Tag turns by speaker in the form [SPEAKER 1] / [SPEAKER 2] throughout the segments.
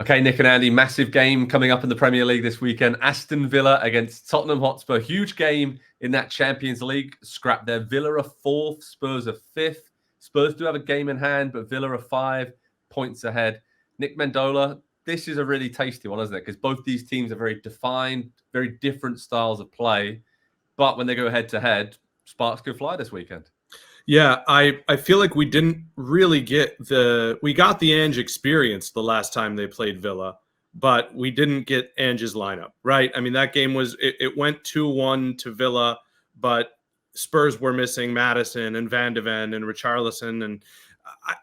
[SPEAKER 1] Okay, Nick and Andy, massive game coming up in the Premier League this weekend. Aston Villa against Tottenham Hotspur. Huge game in that Champions League. Scrap there. Villa are 4th, Spurs are 5th. Spurs do have a game in hand, but Villa are 5 points ahead. Nick Mendola, this is a really tasty one, isn't it? Because both these teams are very defined, very different styles of play. But when they go head-to-head, sparks could fly this weekend.
[SPEAKER 2] Yeah, I feel like we didn't really we got the Ange experience the last time they played Villa, but we didn't get Ange's lineup, right? I mean, that game it went 2-1 to Villa, but Spurs were missing Maddison and Van de Ven and Richarlison. And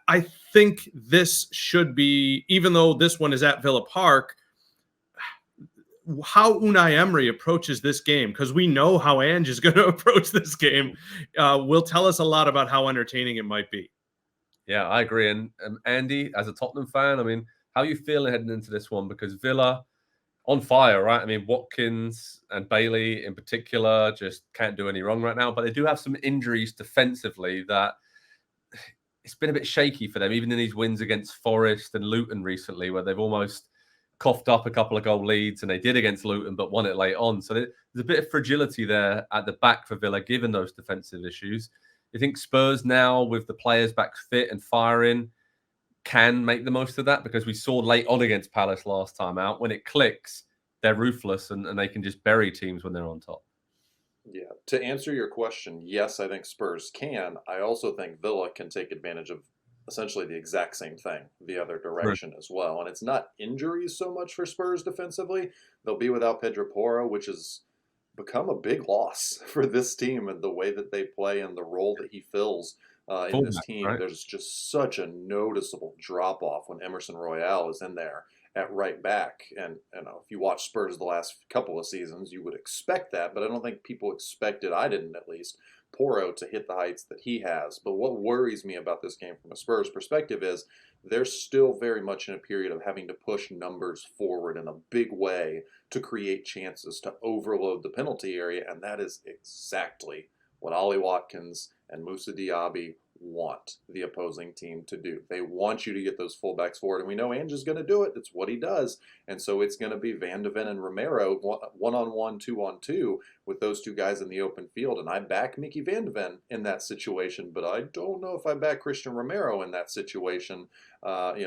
[SPEAKER 2] I think this should be, even though this one is at Villa Park, how Unai Emery approaches this game, because we know how Ange is going to approach this game, will tell us a lot about how entertaining it might be.
[SPEAKER 1] Yeah, I agree. And Andy, as a Tottenham fan, I mean, how are you feeling heading into this one? Because Villa on fire, right? I mean, Watkins and Bailey in particular just can't do any wrong right now, but they do have some injuries defensively that it's been a bit shaky for them, even in these wins against Forest and Luton recently, where they've almost coughed up a couple of goal leads, and they did against Luton, but won it late on. So there's a bit of fragility there at the back for Villa, given those defensive issues. You think Spurs now, with the players back fit and firing, can make the most of that? Because we saw late on against Palace last time out, when it clicks, they're ruthless and they can just bury teams when they're on top.
[SPEAKER 3] Yeah, to answer your question, yes, I think Spurs can. I also think Villa can take advantage of essentially the exact same thing the other direction as well. And it's not injuries so much for Spurs defensively. They'll be without Pedro Porro, which has become a big loss for this team and the way that they play and the role that he fills in this team. Right? There's just such a noticeable drop-off when Emerson Royale is in there at right back. And if you watch Spurs the last couple of seasons, you would expect that, but I don't think people expected, I didn't at least, Porro to hit the heights that he has. But what worries me about this game from a Spurs perspective is they're still very much in a period of having to push numbers forward in a big way to create chances to overload the penalty area, and that is exactly what Ollie Watkins and Moussa Diaby want the opposing team to do. They want you to get those fullbacks forward, and we know Ange is going to do it. It's what he does. And so it's going to be Van de Ven and Romero one-on-one, two-on-two with those two guys in the open field. And I back Mickey Van de Ven in that situation, but I don't know if I back Christian Romero in that situation. Out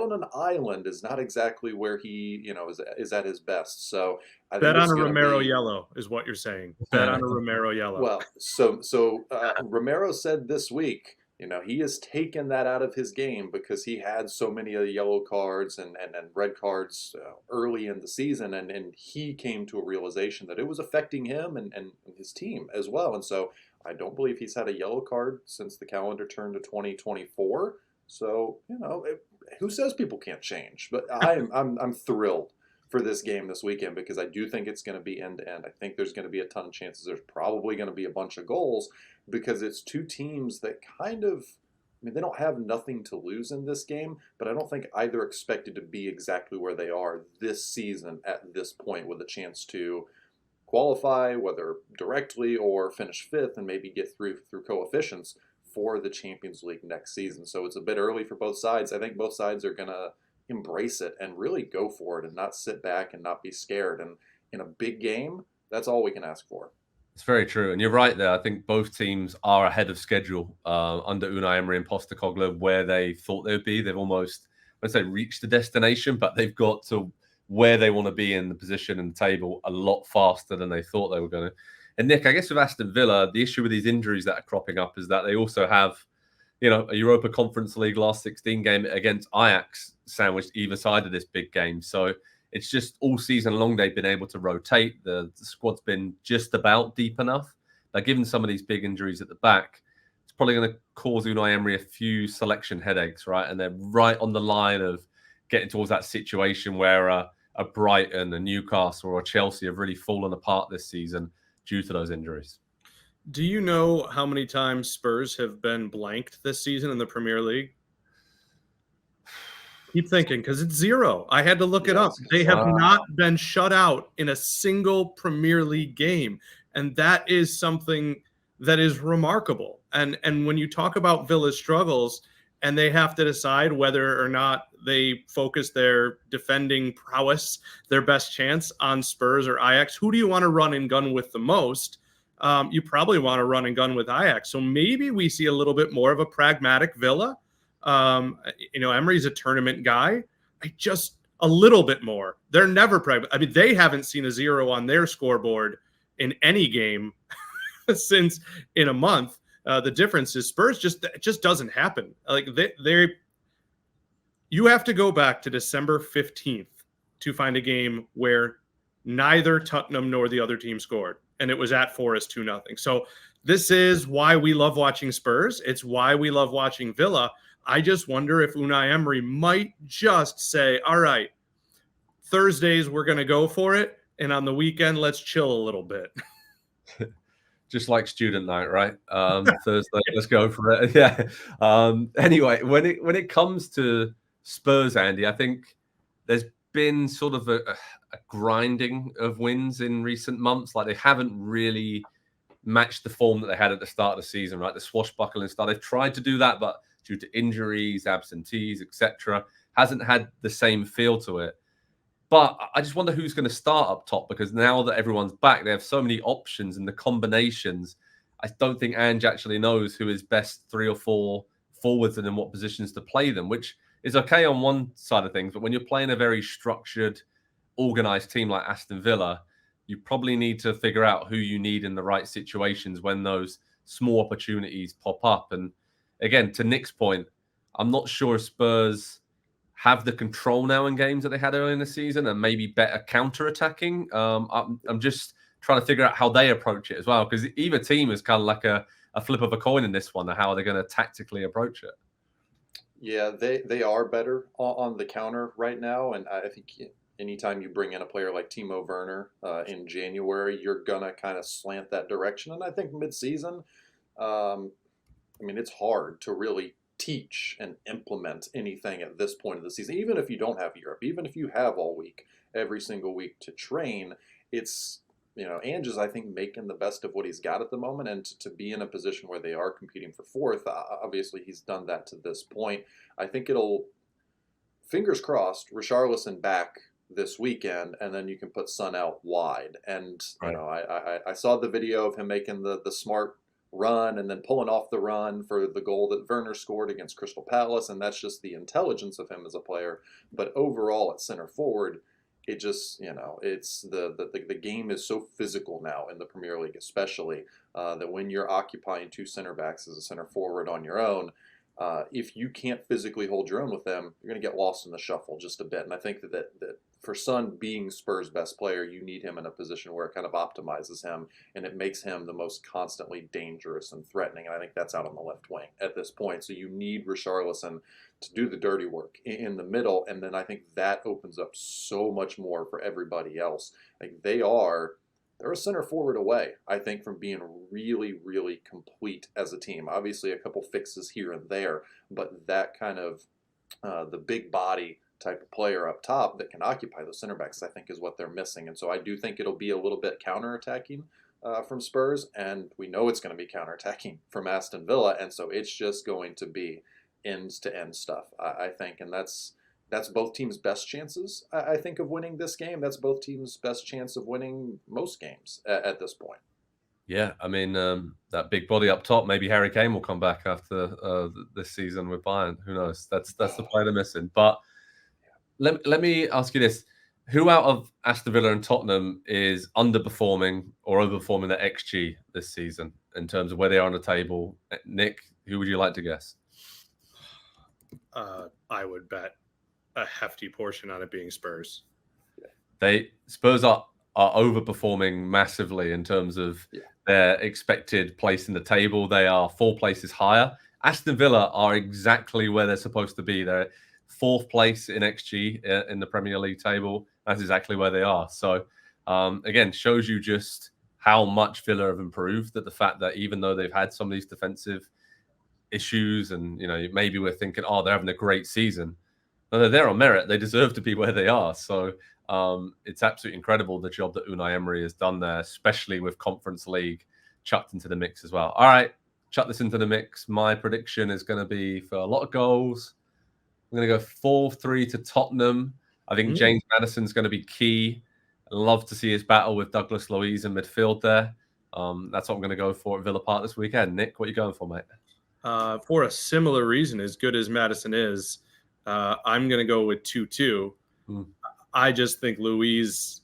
[SPEAKER 3] on an island is not exactly where he, is at his best. So I
[SPEAKER 2] bet on a Romero yellow is what you're saying. Bet on a Romero yellow.
[SPEAKER 3] Well, so Romero said this week, he has taken that out of his game because he had so many of the yellow cards and red cards early in the season, and he came to a realization that it was affecting him and his team as well. And so I don't believe he's had a yellow card since the calendar turned to 2024. So, who says people can't change? But I'm thrilled for this game this weekend because I do think it's going to be end-to-end. I think there's going to be a ton of chances. There's probably going to be a bunch of goals because it's two teams that they don't have nothing to lose in this game, but I don't think either expected to be exactly where they are this season at this point with a chance to qualify, whether directly or finish 5th and maybe get through coefficients for the Champions League next season. So it's a bit early for both sides. I think both sides are going to embrace it and really go for it and not sit back and not be scared. And in a big game, that's all we can ask for.
[SPEAKER 1] It's very true. And you're right there. I think both teams are ahead of schedule under Unai Emery and Postecoglou where they thought they would be. They've almost, let's say, reached the destination, but they've got to where they want to be in the position and the table a lot faster than they thought they were going to. And Nick, I guess with Aston Villa, the issue with these injuries that are cropping up is that they also have, a Europa Conference League last 16 game against Ajax sandwiched either side of this big game. So it's just all season long they've been able to rotate. The squad's been just about deep enough. Now, given some of these big injuries at the back, it's probably going to cause Unai Emery a few selection headaches, right? And they're right on the line of getting towards that situation where a Brighton, a Newcastle, or a Chelsea have really fallen apart this season due to those injuries.
[SPEAKER 2] Do you know how many times Spurs have been blanked this season in the Premier League? Keep thinking, because it's 0. I had to look it up. They have not been shut out in a single Premier League game, and that is something that is remarkable. And when you talk about Villa's struggles, and they have to decide whether or not they focus their defending prowess, their best chance, on Spurs or Ajax. Who do you want to run and gun with the most? You probably want to run and gun with Ajax. So maybe we see a little bit more of a pragmatic Villa. Emery's a tournament guy. A little bit more. They're never pragmatic. I mean, they haven't seen a 0 on their scoreboard in any game since in a month. The difference is Spurs it just doesn't happen. Like you have to go back to December 15th to find a game where neither Tottenham nor the other team scored, and it was at Forest 2-0. So this is why we love watching Spurs. It's why we love watching Villa. I just wonder if Unai Emery might just say, all right, Thursdays we're going to go for it, and on the weekend let's chill a little bit.
[SPEAKER 1] Just like student night, right? Thursday, let's go for it. Yeah. Anyway, when it comes to Spurs, Andy, I think there's been sort of a grinding of wins in recent months. Like they haven't really matched the form that they had at the start of the season, right? The swashbuckling start. They've tried to do that, but due to injuries, absentees, etc., hasn't had the same feel to it. But I just wonder who's going to start up top, because now that everyone's back, they have so many options and the combinations. I don't think Ange actually knows who is best 3 or 4 forwards and in what positions to play them, which is okay on one side of things. But when you're playing a very structured, organized team like Aston Villa, you probably need to figure out who you need in the right situations when those small opportunities pop up. And again, to Nick's point, I'm not sure if Spurs have the control now in games that they had early in the season and maybe better counter-attacking. I'm just trying to figure out how they approach it as well, because either team is kind of like a flip of a coin in this one, and how are they going to tactically approach it?
[SPEAKER 3] Yeah, they are better on the counter right now, and I think anytime you bring in a player like Timo Werner in January, you're going to kind of slant that direction. And I think mid-season, it's hard to really teach and implement anything at this point of the season. Even if you don't have Europe, even if you have all week, every single week to train, it's, Ange is, I think, making the best of what he's got at the moment, and to be in a position where they are competing for 4th, obviously he's done that to this point. I think it'll, fingers crossed, Richarlison back this weekend, and then you can put Son out wide. And, right. I saw the video of him making the smart run and then pulling off the run for the goal that Werner scored against Crystal Palace, and that's just the intelligence of him as a player. But overall at center forward, it just, it's the game is so physical now in the Premier League, especially that when you're occupying 2 center backs as a center forward on your own, if you can't physically hold your own with them, you're going to get lost in the shuffle just a bit. And I think that for Son being Spurs' best player, you need him in a position where it kind of optimizes him and it makes him the most constantly dangerous and threatening. And I think that's out on the left wing at this point. So you need Richarlison to do the dirty work in the middle. And then I think that opens up so much more for everybody else. Like they're a center forward away, I think, from being really, really complete as a team. Obviously, a couple fixes here and there, but that kind of the big body type of player up top that can occupy those center backs, I think, is what they're missing. And so I do think it'll be a little bit counterattacking from Spurs, and we know it's going to be counterattacking from Aston Villa, and so it's just going to be ends-to-end stuff, I think, and that's both teams' best chances, I think, of winning this game. That's both teams' best chance of winning most games at this point.
[SPEAKER 1] Yeah, that big body up top, maybe Harry Kane will come back after this season with Bayern. Who knows? That's the player they're missing. But let me ask you this. Who out of Aston Villa and Tottenham is underperforming or overperforming their XG this season in terms of where they are on the table? Nick, who would you like to guess?
[SPEAKER 2] I would bet a hefty portion on it being Spurs.
[SPEAKER 1] Spurs are overperforming massively in terms of their expected place in the table. They are 4 places higher. Aston Villa are exactly where they're supposed to be. They're 4th place in XG in the Premier League table. That's exactly where they are. So again, shows you just how much Villa have improved. That the fact that even though they've had some of these defensive issues, and maybe we're thinking, oh, they're having a great season. No, they're on merit. They deserve to be where they are. So it's absolutely incredible the job that Unai Emery has done there, especially with Conference League chucked into the mix as well. All right, chuck this into the mix. My prediction is going to be for a lot of goals. I'm going to go 4-3 to Tottenham. I think James Maddison's going to be key. I'd love to see his battle with Douglas Luiz in midfield there. That's what I'm going to go for at Villa Park this weekend. Nick, what are you going for, mate?
[SPEAKER 2] For a similar reason, as good as Maddison is, I'm going to go with 2-2. I just think Luiz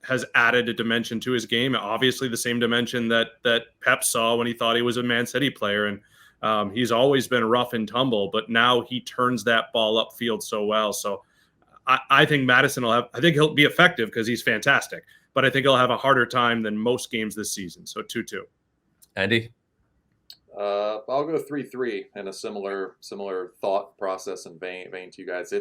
[SPEAKER 2] has added a dimension to his game. Obviously, the same dimension that Pep saw when he thought he was a Man City player. And he's always been rough and tumble, but now he turns that ball upfield so well. So I think Maddison I think he'll be effective because he's fantastic, but I think he'll have a harder time than most games this season. So 2-2.
[SPEAKER 1] Andy?
[SPEAKER 3] I'll go 3-3 in a similar thought process and vein to you guys.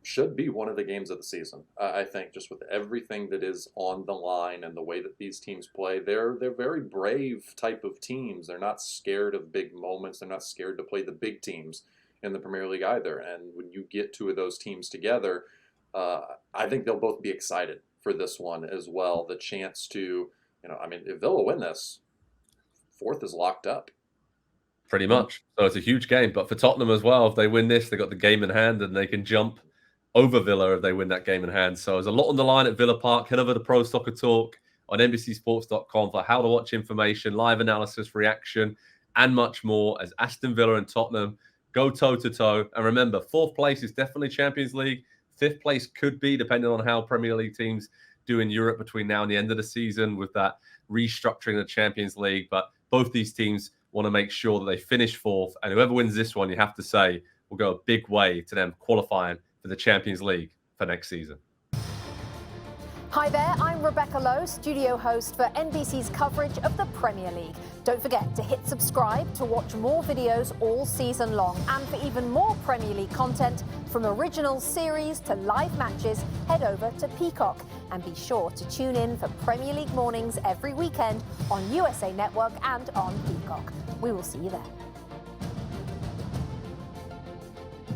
[SPEAKER 3] Should be one of the games of the season. I think just with everything that is on the line and the way that these teams play, they're very brave type of teams. They're not scared of big moments. They're not scared to play the big teams in the Premier League either. And when you get two of those teams together, I think they'll both be excited for this one as well. The chance to, if Villa win this, fourth is locked up.
[SPEAKER 1] Pretty much. So it's a huge game. But for Tottenham as well, if they win this, they got the game in hand and they can jump over Villa if they win that game in hand. So there's a lot on the line at Villa Park. Head over to Pro Soccer Talk on NBCSports.com for how to watch information, live analysis, reaction, and much more as Aston Villa and Tottenham go toe-to-toe. And remember, 4th place is definitely Champions League. 5th place could be, depending on how Premier League teams do in Europe between now and the end of the season with that restructuring of the Champions League. But both these teams want to make sure that they finish 4th. And whoever wins this one, you have to say, will go a big way to them qualifying for the Champions League for next season.
[SPEAKER 4] Hi there, I'm Rebecca Lowe, studio host for NBC's coverage of the Premier League. Don't forget to hit subscribe to watch more videos all season long. And for even more Premier League content, from original series to live matches, head over to Peacock. And be sure to tune in for Premier League mornings every weekend on USA Network and on Peacock. We will see you there.